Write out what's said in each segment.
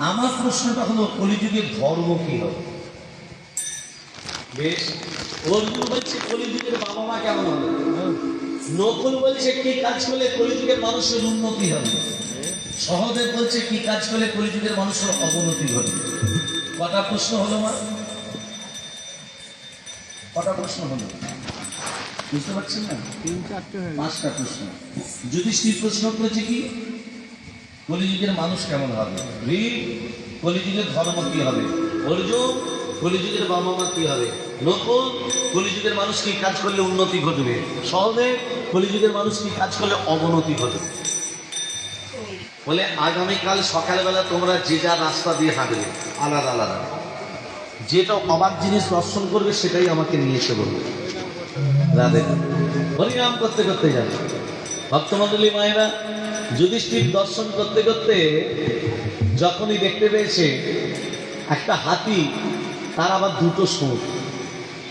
আমার প্রশ্নটা হলো কলিযুগের ধর্ম কি হবে? বেশ, অর্জুন বলছে কলিযুগের বাবা মা কেমন হবে, নকুল বলছে কি কাজ করলে কলিযুগের মানুষের উন্নতি হবে, সহদেব বলছে কি কাজ করলে কলিযুগের মানুষের অবনতি হবে। কটা প্রশ্ন হলো মা? কটা প্রশ্ন হলো বুঝতে পারছেন না? 5টা প্রশ্ন। যুধিষ্ঠির প্রশ্ন করেছে কি কলিযুগের মানুষ কেমন হবে, কলিযুগের ধর্ম কি হবে, অর্জুন কলিযুগের বাবা মা কি হবে, নকুল কলিযুগের মানুষ কি কাজ করলে উন্নতি ঘটবে, সহদেব কলিযুগের মানুষ কি কাজ করলে অবনতি ঘটবে। বলে আগামীকাল সকালবেলা তোমরা যে যা রাস্তা দিয়ে হাঁটবে আলাদা আলাদা, যেটা অবাক জিনিস দর্শন করবে সেটাই আমাকে নিয়ে এসে বলবে। রাধে হরিনাম করতে করতে যাবে। ভক্তমণ্ডলী মায়েরা, যুধিষ্ঠির দর্শন করতে করতে যখনই দেখতে পেয়েছে একটা হাতি, তার আবার দুটো সুর,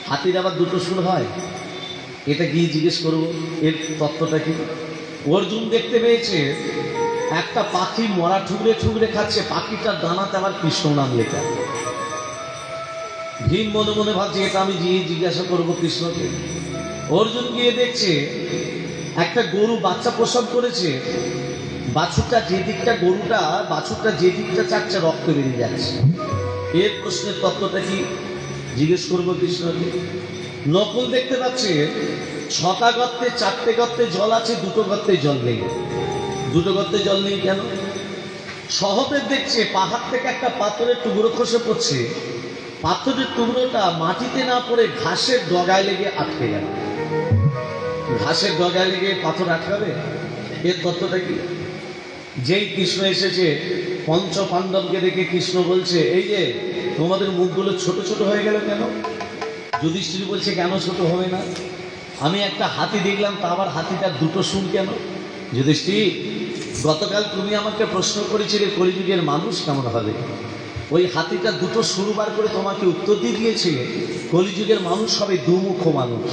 হাতির আবার দুটো সুর হয়, এটা গিয়ে জিজ্ঞেস করব এর তত্ত্বটা কি। অর্জুন দেখতে পেয়েছে একটা পাখি মরা ঠুকরে ঠুকরে খাচ্ছে, পাখিটার ডানাতে আবার কৃষ্ণ নাম লেখা। ভীম মনে মনে ভাবছে এটা আমি গিয়ে জিজ্ঞাসা করবো কৃষ্ণকে। অর্জুন গিয়ে দেখছে একটা গরু বাচ্চা প্রসব করেছে, বাছুরটা যে দিকটা গরুটা বাছুরটা যে দিকটা চাচ্ছে রক্ত বেরিয়ে যাচ্ছে। এর প্রশ্নের তত্ত্বটা কি জিজ্ঞেস করবো কৃষ্ণকে। নকুল দেখতে পাচ্ছে 6টা গর্তে 4টে গর্তে জল আছে, 2টো গর্তে জল নেই। 2টো গর্তে জল নেই কেন? সহদেব দেখছে পাহাড় থেকে একটা পাথরের টুকরো খসে পড়ছে, পাথরের টুকরোটা মাটিতে না পড়ে ঘাসের ডগায় লেগে আটকে গেল। ঘাসের ডগায় লেগে পাথর আটকাবে, এর তত্ত্বটা কি? যেই কৃষ্ণ এসেছে পঞ্চ পাণ্ডবকে দেখে কৃষ্ণ বলছে এই যে তোমাদের মুখগুলো ছোট ছোট হয়ে গেল কেন? যুধিষ্ঠির বলছে কেন ছোট হবে না, আমি একটা হাতি দেখলাম, তা আবার হাতিটার দুটো শুন কেন? যুধিষ্ঠির, গতকাল তুমি আমাকে প্রশ্ন করেছিলে কলিযুগের মানুষ কেমন হবে, ওই হাতিটা দুটো সুর বার করে তোমাকে উত্তর দিয়ে দিয়েছিলে কলিযুগের মানুষ হবে দুমুখ মানুষ।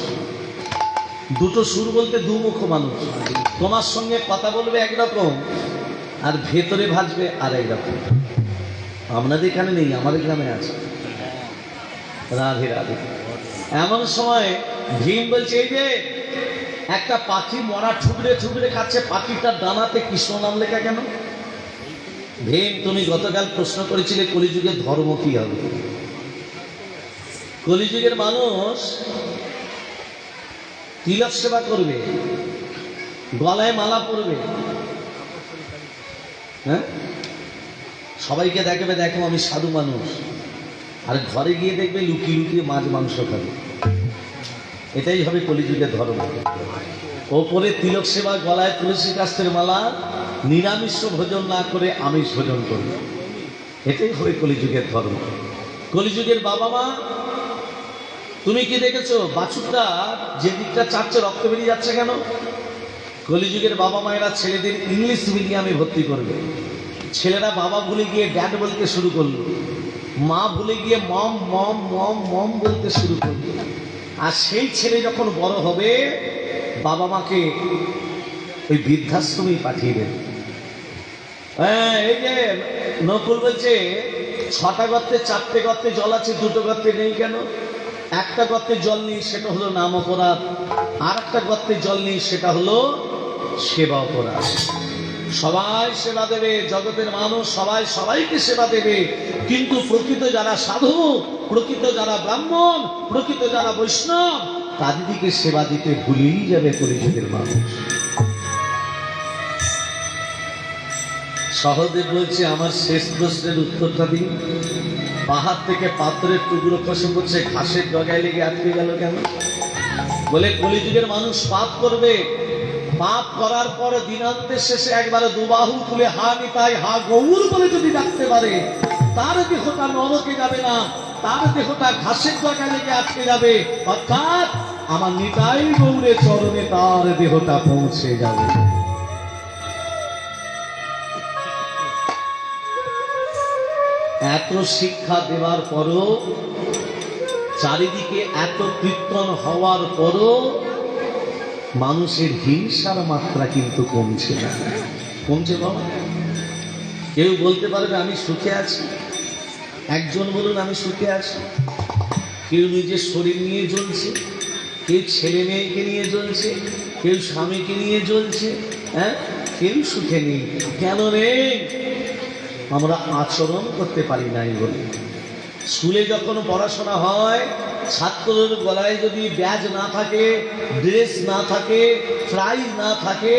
দুটো সুর বলতে দুমুখ মানুষ, তোমার সঙ্গে কথা বলবে একরকম আর ভেতরে ভাজবে আর একরকম। আপনাদের এখানে নেই, আমাদের গ্রামে আছে। রাধে রাধে। এমন সময় ভীম বলছে এই যে একটা পাখি মরা ঠুকরে ঠুকরে খাচ্ছে, পাখিটার ডানাতে কৃষ্ণ নাম লেখা কেন? ভীম, তুমি গতকাল প্রশ্ন করেছিলে কলিযুগের ধর্ম কি হবে। কলিযুগের মানুষ তিলক সেবা করবে, গলায় মালা পরবে, হ্যাঁ, সবাইকে দেখাবে দেখো আমি সাধু মানুষ, আর ঘরে গিয়ে দেখবে লুকিয়ে লুকিয়ে মাছ মাংস খাবে। এটাই হবে কলিযুগের ধর্ম। ওপরে তিলক সেবা, গলায় তুলসী কাষ্ঠের মালা, নিরামিষ ভোজন না করে আমিষ ভোজন করবে, এটাই হবে কলিযুগের ধর্ম। কলিযুগের বাবা মা, তুমি কি দেখেছো বাছুরটা যে দিকটা চাচ্ছে রক্ত বেরিয়ে যাচ্ছে কেন? কলিযুগের বাবা মায়েরা ছেলেদের ইংলিশ মিডিয়ামে ভর্তি করবে, ছেলেরা বাবা ভুলে গিয়ে ড্যাড বলতে শুরু করলো, মা ভুলে গিয়ে মম মম মম মম বলতে শুরু করলো। আর সেই ছেলে যখন বড় হবে বাবা মাকে ওই বৃদ্ধাশ্রমেই পাঠিয়ে দেবে। হ্যাঁ, এই যে নকুল বলছে 6টা গর্তে 4টে গর্তে জল আছে, 2টো গর্তে নেই কেন? একটা গর্তে জল নেই সেটা হলো নাম অপরাধ, আর একটা গর্তে জল নেই সেটা হলো সেবা অপরাধ। সবাই সেবা দেবে, জগতের মানুষ সবাই সবাইকে সেবা দেবে, কিন্তু প্রকৃত যারা সাধু, প্রকৃত যারা ব্রাহ্মণ, প্রকৃত যারা বৈষ্ণব, তাদেরকে সেবা দিতে ভুলেই যাবে কলিযুগের মানুষ। সহদেব বলছে আমার শেষ প্রশ্নের উত্তরটা দিন। পাহাড় থেকে পাথরের টুকরো খসে পড়ছে, ঘাসের ডগায় লেগে আটকে গেল কেন? বলে কলিযুগের মানুষ পাপ করবে, পাপ করার পর দিনান্তের শেষে একবারে দুবাহু তুলে হা নিতাই হা গৌর বলে যদি ডাকতে পারে, তার দেহটা নরকে যাবে না, তার দেহটা ঘাসের ডগায় লেগে আটকে যাবে, অর্থাৎ আমার নিতাই গৌরের চরণে তার দেহটা পৌঁছে যাবে। এত শিক্ষা দেওয়ার পরও, চারিদিকে এত কীর্তন হওয়ার পরও মানুষের হিংসার মাত্রা কিন্তু কমছে না। কমছে বাবা? কেউ বলতে পারবে আমি সুখে আছি? একজন বলুন আমি সুখে আছি। কেউ নিজের শরীর নিয়ে জ্বলছে, কেউ ছেলে মেয়েকে নিয়ে জ্বলছে, কেউ স্বামীকে নিয়ে জ্বলছে, হ্যাঁ, কেউ সুখে নেই। কেন রে? আমরা আচরণ করতে পারি নাই বলে। স্কুলে যখন পড়াশোনা হয়, ছাত্রদের গলায় যদি ব্যাজ না থাকে, ড্রেস না থাকে, প্রাইজ না থাকে,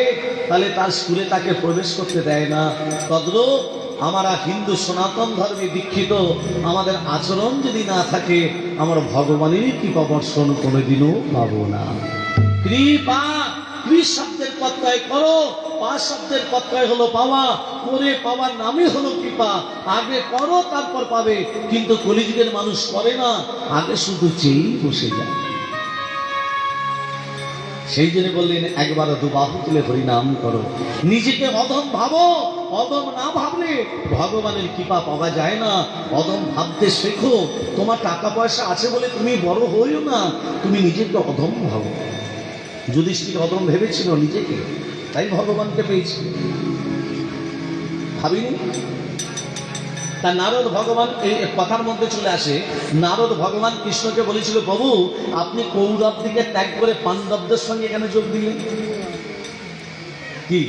তাহলে তার স্কুলে তাকে প্রবেশ করতে দেয় না। তদ্রূপ আমরা হিন্দু সনাতন ধর্মে দীক্ষিত, আমাদের আচরণ যদি না থাকে, আমরা ভগবানের কৃপা বর্ষণ কোনোদিনও পাবো না। কৃপা, কৃ শব্দের প্রত্যয় করো, পা শব্দের প্রত্যয় হলো পাওয়া, করে পাওয়ার নামই হলো কৃপা। আগে করো তারপর পাবে, কিন্তু কলিযুগের মানুষ করে না, আগে শুধু চেয়েই বসে যায়। সেই জন্য বললেন একবার দুবাহু তুলে হরিনাম করো। নিজেকে অধম ভাবো, অধম না ভাবলে ভগবানের কৃপা পাওয়া যায় না। অধম ভাবতে শেখো। তোমার টাকা পয়সা আছে বলে তুমি বড় হইও না, তুমি নিজেকে অধম ভাবো। যুধিষ্ঠির অধম ভেবেছিল নিজেকে, তাই ভগবানকে পেয়েছিল, ভাবিনি। তা নারদ ভগবান এই কথার মধ্যে চলে আসে। নারদ ভগবান কৃষ্ণকে বলেছিল, প্রভু আপনি কৌরব দিকে ত্যাগ করে পাণ্ডবদের সঙ্গে কেন যোগ দিলেন? কি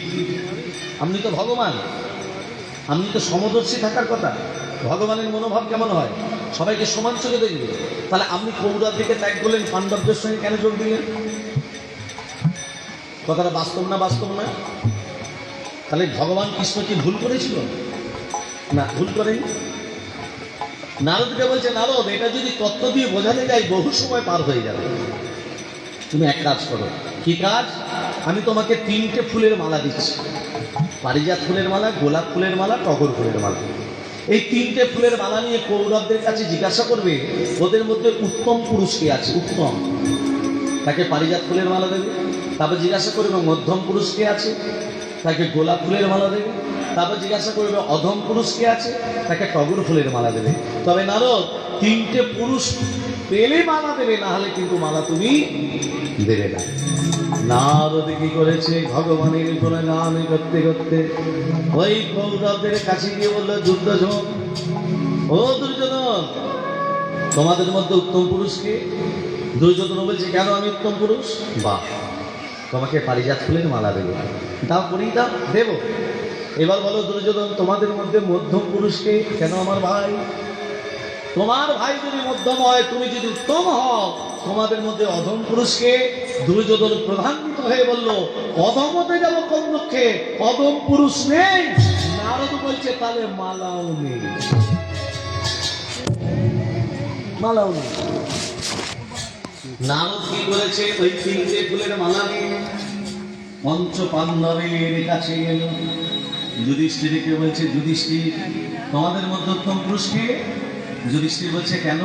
আপনি তো ভগবান, আপনি তো সমদর্শী থাকার কথা। ভগবানের মনোভাব কেমন হয়? সবাইকে সমান চোখে দেখবে। তাহলে আপনি কৌরব দিকে ত্যাগ করলেন, পাণ্ডবদের সঙ্গে কেন যোগ দিলেন? কথাটা বাস্তব না? বাস্তব না? তাহলে ভগবান কৃষ্ণ কি ভুল করেছিল? না, ভুল করেনি। নারদকে বলছে, নারদ এটা যদি তত্ত্ব দিয়ে বোঝাতে যাই বহু সময় পার হয়ে যাবে। তুমি এক কাজ করো। কি কাজ? আমি তোমাকে 3টে ফুলের মালা দিচ্ছি, পারিজাত ফুলের মালা, গোলাপ ফুলের মালা, টগর ফুলের মালা। এই 3টে ফুলের মালা নিয়ে কৌরবদের কাছে জিজ্ঞাসা করবে ওদের মধ্যে উত্তম পুরুষ কে আছে। উত্তম, তাকে পারিজাত ফুলের মালা দেবে। তারপর জিজ্ঞাসা করবে মধ্যম পুরুষ কে আছে, তাকে গোলাপ ফুলের মালা দেবে। তারপর জিজ্ঞাসা করবে অধম পুরুষ কে আছে, তাকে টগর ফুলের মালা দেবে। তবে নারদ 3টে পুরুষ পেলে মালা দেবে, না হলে কিন্তু মালা তুমি দেবে না। নারদ কি করেছে? ভগবানের গুণগান করতে করতে ওই কৌরবদের কাছে গিয়ে বলল, দুর্যোধন, ও দুর্যোধন, তোমাদের মধ্যে উত্তম পুরুষ কে? দুর্যোধন বলছে, কেন আমি উত্তম পুরুষ? বাহ, তোমাকে পারিজাত ফুলের মালা দেবো। দাও, পরিয়ে দাও, দেবো। এবার বলো দুর্যোধন, তোমাদের মধ্যে মধ্যম পুরুষকে? কেন আমার ভাই। তোমার ভাই যদি মধ্যম হয়, তুমি যদি উত্তম হও, তোমাদের মধ্যে অধম পুরুষকে? দুর্যোধন প্রধান্বিত হয়ে বলল, অধম হতে যাবো কোন লক্ষ্যে? অধম পুরুষ নেই। নারদ বলছে, তাহলে মালাও নেই, মালাও নেই। নারদ কি করেছে? ওই 3টে ফুলের মালা নিয়ে পঞ্চ পাণ্ডবের কাছে গেল। যুধিষ্ঠিরকে বলছে, যুধিষ্ঠির তোমাদের মধ্যে উত্তম পুরুষকে? যুধিষ্ঠির বলছে, কেন?